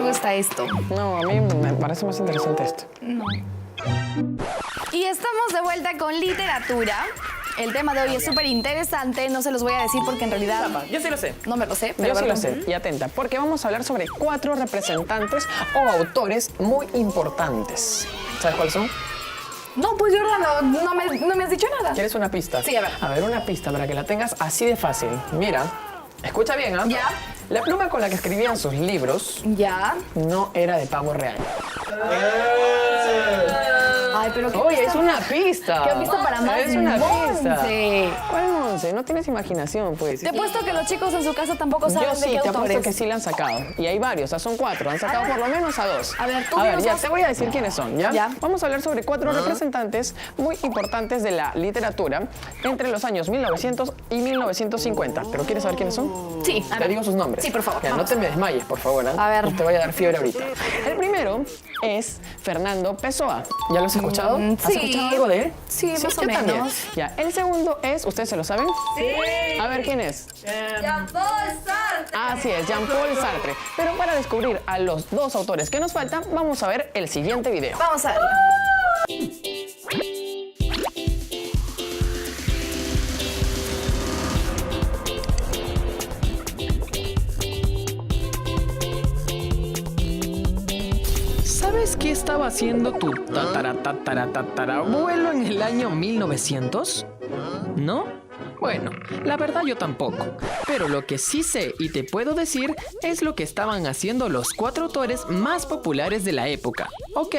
gusta esto. No, a mí me parece más interesante esto. No. Y estamos de vuelta con literatura. El tema de hoy es súper interesante. No se los voy a decir porque en realidad... Yo sí lo sé. No me lo sé. Pero Yo sí lo sé. Y atenta, porque vamos a hablar sobre 4 representantes o autores muy importantes. ¿Sabes cuáles son? No, pues Jordano, no me has dicho nada. ¿Quieres una pista? Sí, a ver. A ver, una pista para que la tengas así de fácil. Mira, escucha bien, ¿ah? Ya. La pluma con la que escribían sus libros Ya. no era de pavo real. Ay, pero qué Oye, pista- es una pista. ¿Qué pista para más? Es una pista. Monse. ¿Cuál Monse? No tienes imaginación, pues. Te he puesto que los chicos en su casa tampoco saben Yo de sí, qué te autor apuesto es. que sí la han sacado. Y hay varios, o sea, son 4. Han sacado por lo menos a 2. A ver, tú A ver, dinos ya dos. te voy a decir quiénes son, ¿ya? Ya. Vamos a hablar sobre 4 representantes muy importantes de la literatura entre los años 1900 y 1950. ¿Pero quieres saber quiénes son? Sí, a Te ver. digo sus nombres. Sí, por favor, Ya, no vamos. te me desmayes, por favor. ¿eh? A ver. No te voy a dar fiebre ahorita. El primero es Fernando Pessoa. ¿Ya lo has escuchado? ¿Has sí. escuchado algo de él? Sí, más o yo menos. también. Ya, el segundo es, ¿ustedes se lo saben? Sí. A ver, ¿quién es? Jean-Paul Sartre. Así es, Jean-Paul Sartre. Pero para descubrir a los 2 autores que nos faltan, vamos a ver el siguiente video. Vamos a verlo. ¿Sabes qué estaba haciendo tu tatarabuelo en el año 1900? ¿No? Bueno, la verdad yo tampoco. Pero lo que sí sé y te puedo decir es lo que estaban haciendo los 4 autores más populares de la época. Ok,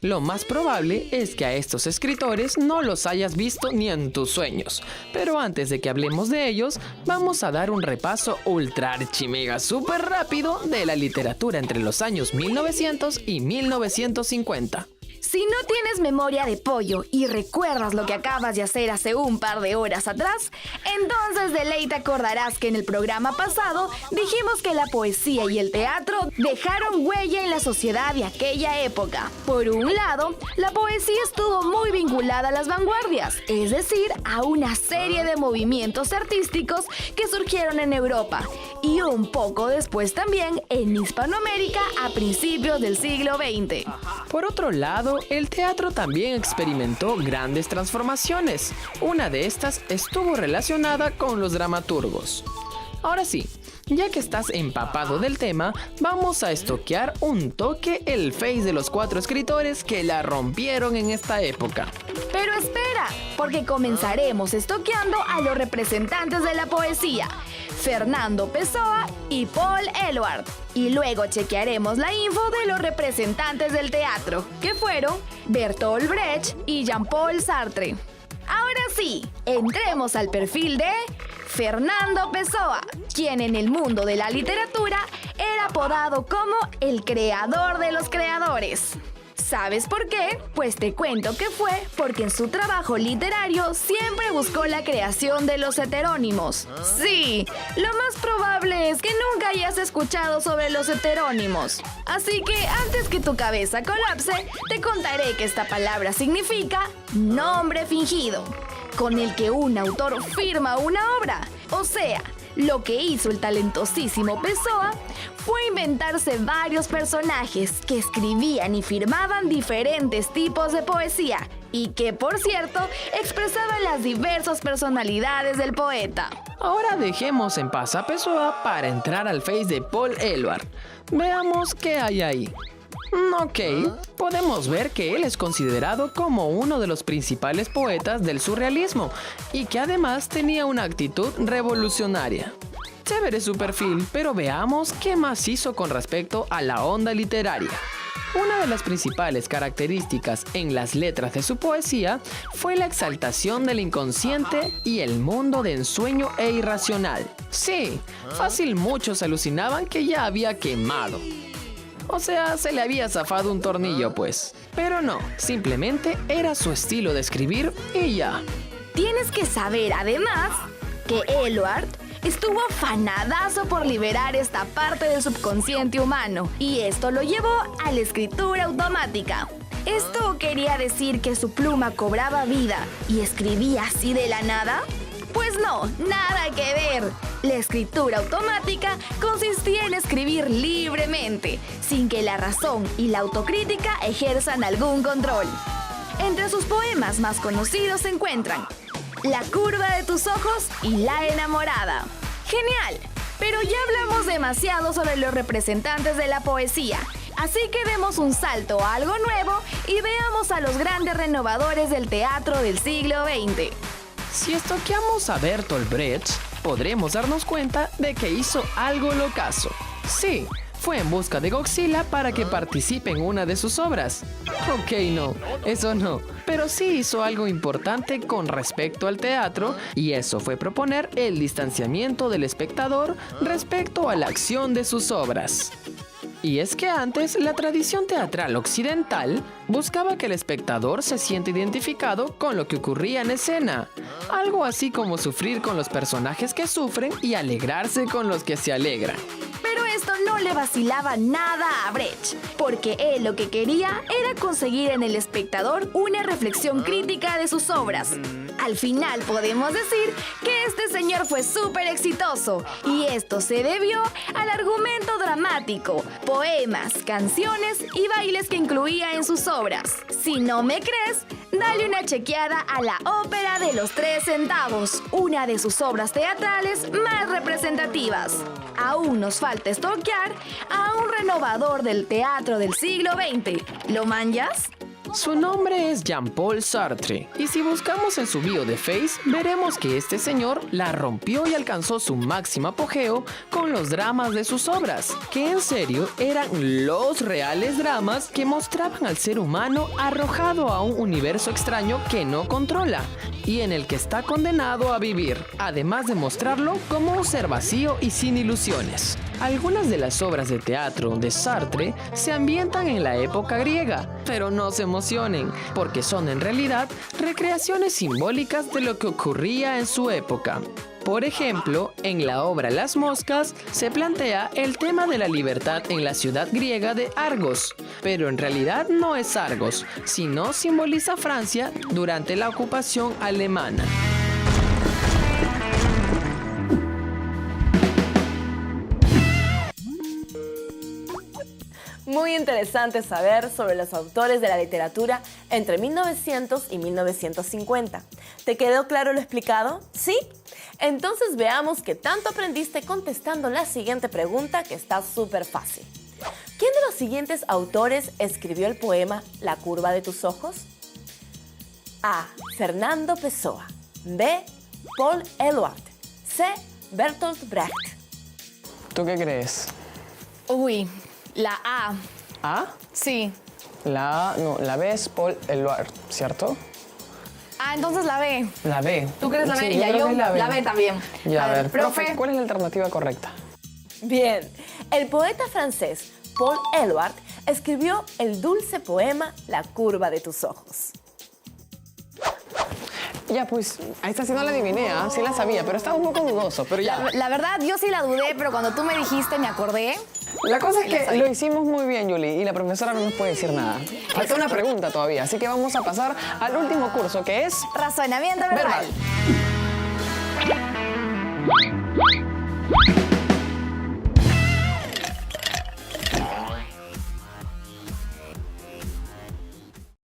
lo más probable es que a estos escritores no los hayas visto ni en tus sueños. Pero antes de que hablemos de ellos, vamos a dar un repaso ultra archimega súper rápido de la literatura entre los años 1900 y 1950. Si no tienes memoria de pollo y recuerdas lo que acabas de hacer hace un par de horas atrás, entonces de ley te acordarás que en el programa pasado dijimos que la poesía y el teatro dejaron huella en la sociedad de aquella época. Por un lado, la poesía estuvo muy vinculada a las vanguardias, es decir, a una serie de movimientos artísticos que surgieron en Europa y un poco después también en Hispanoamérica a principios del siglo XX. Por otro lado, el teatro también experimentó grandes transformaciones. Una de estas estuvo relacionada con los dramaturgos. Ahora sí, ya que estás empapado del tema, vamos a estoquear un toque el face de los 4 escritores que la rompieron en esta época. Pero espera, porque comenzaremos estoqueando a los representantes de la poesía, Fernando Pessoa y Paul Eluard. Y luego chequearemos la info de los representantes del teatro, que fueron Bertolt Brecht y Jean-Paul Sartre. Ahora sí, entremos al perfil de Fernando Pessoa, quien en el mundo de la literatura era apodado como el creador de los creadores. ¿Sabes por qué? Pues te cuento que fue porque en su trabajo literario siempre buscó la creación de los heterónimos. Sí, lo más probable es que nunca hayas escuchado sobre los heterónimos. Así que antes que tu cabeza colapse, te contaré que esta palabra significa nombre fingido, con el que un autor firma una obra. O sea, lo que hizo el talentosísimo Pessoa fue inventarse varios personajes que escribían y firmaban diferentes tipos de poesía y que, por cierto, expresaban las diversas personalidades del poeta. Ahora dejemos en paz a Pessoa para entrar al face de Paul Eluard. Veamos qué hay ahí. Ok, podemos ver que él es considerado como uno de los principales poetas del surrealismo y que además tenía una actitud revolucionaria. Chévere su perfil, pero veamos qué más hizo con respecto a la onda literaria. Una de las principales características en las letras de su poesía fue la exaltación del inconsciente y el mundo de ensueño e irracional. Sí, fácil muchos alucinaban que ya había quemado. O sea, se le había zafado un tornillo pues. Pero no, simplemente era su estilo de escribir y ya. Tienes que saber además que Eluard estuvo afanadazo por liberar esta parte del subconsciente humano y esto lo llevó a la escritura automática. Esto quería decir que su pluma cobraba vida y escribía así de la nada. Pues Pues no, nada que ver. La escritura automática consistía en escribir libremente, sin que la razón y la autocrítica ejerzan algún control. Entre sus poemas más conocidos se encuentran La curva de tus ojos y La enamorada. ¡Genial! Pero ya hablamos demasiado sobre los representantes de la poesía, así que demos un salto a algo nuevo y veamos a los grandes renovadores del teatro del siglo XX. Si estoqueamos a Bertolt Brecht, podremos darnos cuenta de que hizo algo locazo. Sí, fue en busca de Godzilla para que participe en una de sus obras. Ok, no, eso no. Pero sí hizo algo importante con respecto al teatro, y eso fue proponer el distanciamiento del espectador respecto a la acción de sus obras. Y es que antes la tradición teatral occidental buscaba que el espectador se sienta identificado con lo que ocurría en escena. Algo así como sufrir con los personajes que sufren y alegrarse con los que se alegran. Pero esto no le vacilaba nada a Brecht, porque él lo que quería era conseguir en el espectador una reflexión crítica de sus obras. Al final podemos decir que este señor fue súper exitoso, y esto se debió al argumento dramático, poemas, canciones y bailes que incluía en sus obras. Si no me crees, dale una chequeada a la Ópera de los 3 centavos, una de sus obras teatrales más representativas. Aún nos falta estoquear a un renovador del teatro del siglo XX. ¿Lo manjas? Su nombre es Jean-Paul Sartre, y si buscamos en su bio de Face, veremos que este señor la rompió y alcanzó su máximo apogeo con los dramas de sus obras, que en serio eran los reales dramas que mostraban al ser humano arrojado a un universo extraño que no controla y en el que está condenado a vivir, además de mostrarlo como un ser vacío y sin ilusiones. Algunas de las obras de teatro de Sartre se ambientan en la época griega, pero no se emocionen, porque son en realidad recreaciones simbólicas de lo que ocurría en su época. Por ejemplo, en la obra Las Moscas se plantea el tema de la libertad en la ciudad griega de Argos, pero en realidad no es Argos, sino simboliza Francia durante la ocupación alemana. Muy interesante saber sobre los autores de la literatura entre 1900 y 1950. ¿Te quedó claro lo explicado? ¿Sí? Entonces veamos qué tanto aprendiste contestando la siguiente pregunta, que está súper fácil. ¿Quién de los siguientes autores escribió el poema La curva de tus ojos? A. Fernando Pessoa. B. Paul Eluard. C. Bertolt Brecht. ¿Tú qué crees? Uy, la A. ¿A? Sí. La A, no, la B es Paul Eluard, ¿cierto? Ah, entonces la B. La B. ¿Tú crees la B? Sí, Ya creo yo, que es la B también. Ya, a ver, profe, profe. ¿cuál es la alternativa correcta? Bien, el poeta francés Paul Eluard escribió el dulce poema La curva de tus ojos. Ya, pues, a esta sí no la adiviné, ¿ah? Sí la sabía, pero estaba un poco dudoso, pero ya. La verdad, yo sí la dudé, pero cuando tú me dijiste, me acordé. La cosa es La que sabía. lo hicimos muy bien, Yuli, y la profesora no nos puede decir nada. Falta una pregunta todavía, así que vamos a pasar al último curso, que es... Razonamiento verbal. verbal.